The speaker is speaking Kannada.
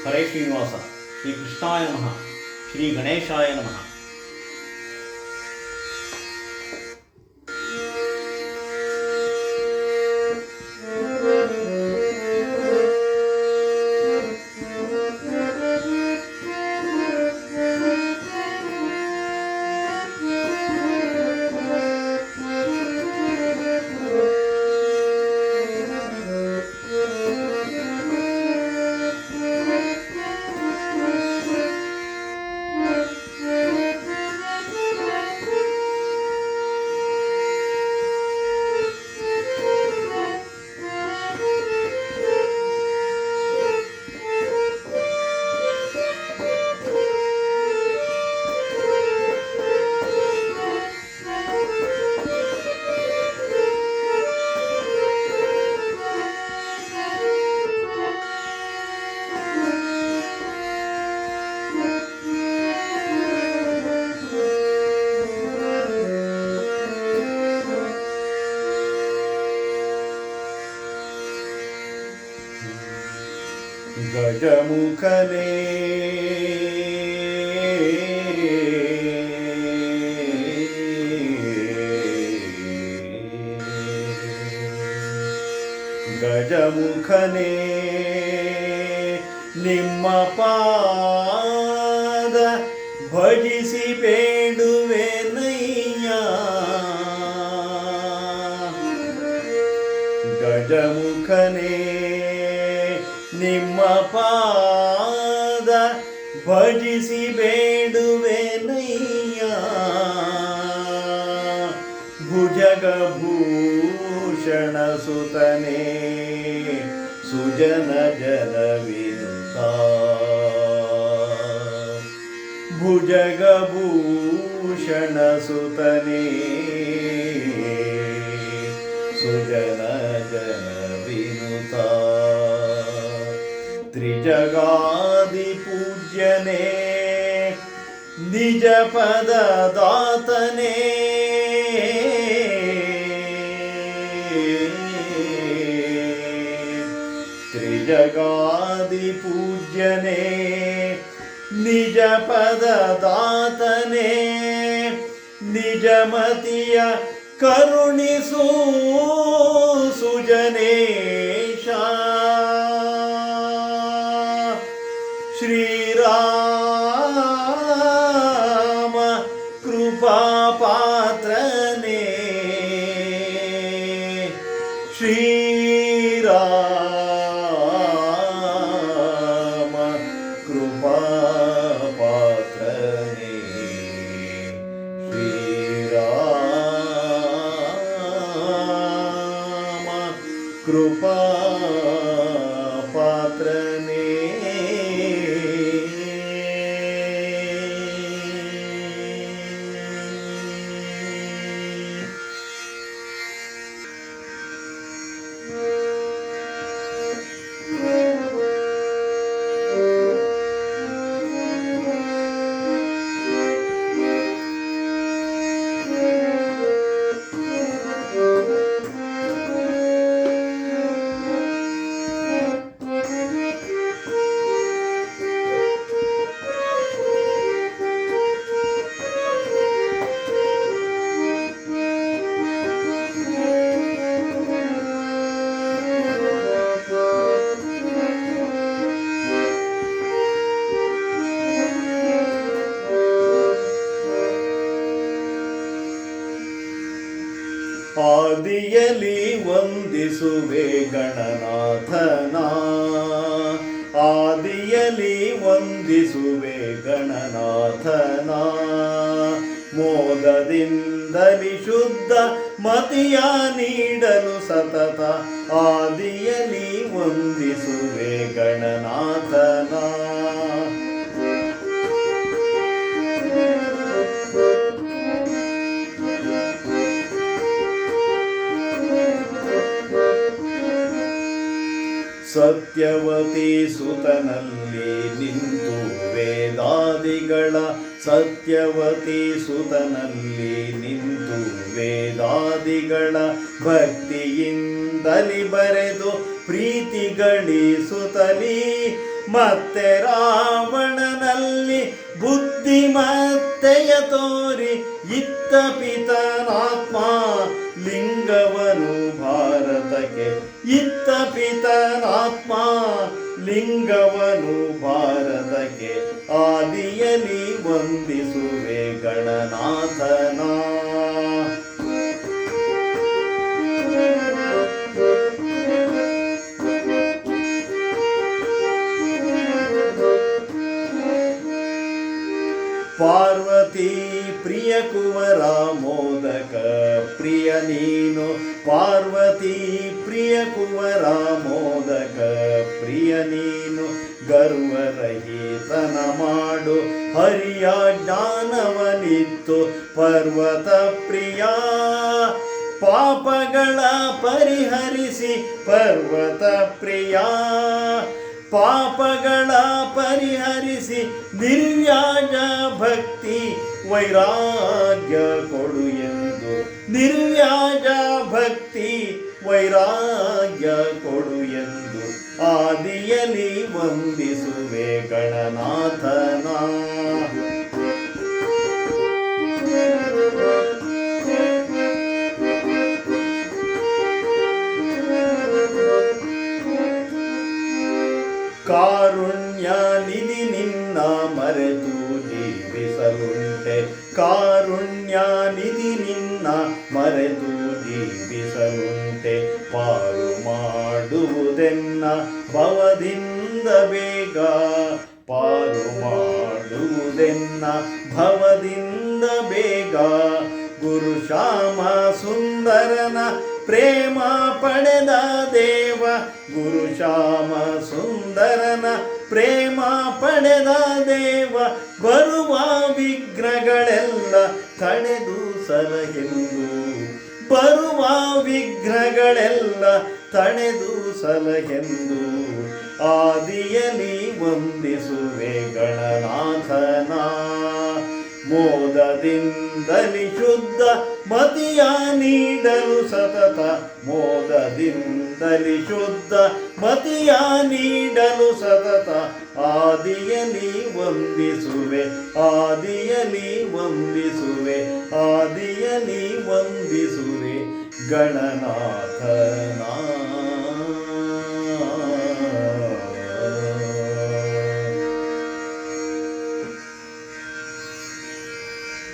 ಹರೇ ಶ್ರೀನಿವಾಸ. ಶ್ರೀ ಕೃಷ್ಣಾಯ ನಮಃ. ಶ್ರೀ ಗಣೇಶಾಯ ನಮಃ. ಗಜಮುಖನೇ ಗಜಮುಖನೇ ನಿಮ್ಮ ಪಾದ ಭಜಿಸಿ ಬೇಡುವೆನಯ್ಯ. ಗಜಮುಖನೇ ನಿಮ್ಮ ಪಾದ ಭಜಿಸಿ ಬೇಡುವೆನಯ್ಯ. ಭುಜಗಭೂಷಣ ಸುತನೇ ಸುಜನ ಜನವಿನುತ. ಭುಜಗಭೂಷಣ ಸುತನೇ ಸುಜನ ಜನವಿನುತ. ತ್ರಿಜಗಾದಿ ಪೂಜ್ಯನೇ ನಿಜ ಪದ ದಾತನೇ. ತ್ರಿಜಗಾದಿ ಪೂಜ್ಯನೇ ನಿಜ ಪದ ದಾತನೇ. ನಿಜಮತಿಯ ಕರುಣಿಸು ಸುಜನೇಶ. ಶ್ರೀರಾಮ ಕೃಪಾಪಾತ್ರನೇ. ಶ್ರೀರಾಮ ಕೃಪಾಪಾತ್ರನೇ. ಶ್ರೀರಾಮ ಕೃಪಾಪಾತ್ರನೇ. ಆದಿಯಲಿ ವಂದಿಸುವೆ ಗಣನಾಥನ. ಆದಿಯಲಿ ವಂದಿಸುವೆ ಗಣನಾಥನ. ಮೋದದಿಂದಲಿ ಶುದ್ಧ ಮತಿಯ ನೀಡಲು ಸತತ. ಆದಿಯಲಿ ವಂದಿಸುವೆ ಗಣನಾಥನ. ಸತ್ಯವತಿ ಸುತನಲ್ಲಿ ನಿಂತು ವೇದಾದಿಗಳ. ಸತ್ಯವತಿ ಸುತನಲ್ಲಿ ನಿಂತು ವೇದಾದಿಗಳ. ಭಕ್ತಿಯಿಂದಲಿ ಬರೆದು ಪ್ರೀತಿ ಗಳಿಸುತ್ತಲಿ ಮತ್ತೆ ರಾವಣನಲ್ಲಿ ಬುದ್ಧಿಮತ್ತೆಯ ತೋರಿ ಇತ್ತ ಪಿತನಾತ್ಮ ಲಿಂಗವನು ಭಾರತಕ್ಕೆ, ಇತ್ತ ಪಿತನಾತ್ಮ ಲಿಂಗವನು ಭಾರತಕ್ಕೆ. ಆದಿಯಲಿ ವಂದಿಸುವೆ ಗಣನಾಥನ. ಪಾರ್ವತಿ ಪ್ರಿಯ ಕುವರ ಮೋದಕ ಪ್ರಿಯ ನೀನು, ಪಾರ್ವತಿ ಪ್ರಿಯ ಕುವರ ಮೋದಕ ಪ್ರಿಯ ನೀನು. ಗರ್ವರಹಿತನ ಮಾಡು ಹರಿಯ ಜ್ಞಾನವನಿತ್ತು ಪರ್ವತ ಪ್ರಿಯ, ಪಾಪಗಳ ಪರಿಹರಿಸಿ ಪರ್ವತ ಪ್ರಿಯ, ಪಾಪಗಳ ಪರಿಹರಿಸಿ ನಿರ್ವ್ಯಾಜ ಭಕ್ತಿ ವೈರಾಗ್ಯ ಕೊಡು ಎಂದು, ನಿರ್ವ್ಯಾಜ ಭಕ್ತಿ ವೈರಾಗ್ಯ ಕೊಡು ಎಂದು. ಆದಿಯಲಿ ವಂದಿಸುವೆ ಗಣನಾಥನ. ಕಾರುಣ್ಯ ನಿಧಿ ನಿನ್ನ ಮರೆತು ಜೀವಿಸಲುಂಟೆ, ಕಾರುಣ್ಯ ನಿಧಿ ನಿನ್ನ ಮರೆತು ಜೀವಿಸಲುಂಟೆ. ಪಾರು ಮಾಡುವುದೆನ್ನ ಭವದಿಂದ ಬೇಗ, ಪಾರು ಮಾಡುವುದೆನ್ನ ಭವದಿಂದ ಬೇಗ. ಗುರು ಶ್ಯಾಮ ಸುಂದರನ ಪ್ರೇಮ ಪಡೆದ ದೇವ, ಗುರು ಶ್ಯಾಮ ಸುಂದರನ ಪ್ರೇಮ ಪಡೆದ ದೇವ. ಬರುವ ವಿಘ್ನಗಳೆಲ್ಲ ತಡೆದು ಸಲಹೆಂದು, ಬರುವ ವಿಘ್ನಗಳೆಲ್ಲ ತಡೆದು ಸಲಹೆಂದು. ಆದಿಯಲಿ ವಂದಿಸುವೆ ಗಣನಾಥನ. ಮೋದದಿಂದಲಿ ಶುದ್ಧ ಮತಿಯ ನೀಡಲು ಸತತ, ಮೋದದಿಂದಲಿ ಶುದ್ಧ ಮತಿಯ ನೀಡಲು ಸತತ. ಆದಿಯಲಿ ವಂದಿಸುವೆ, ಆದಿಯಲಿ ವಂದಿಸುವೆ, ಆದಿಯಲಿ ವಂದಿಸುವೆ ಗಣನಾಥನ.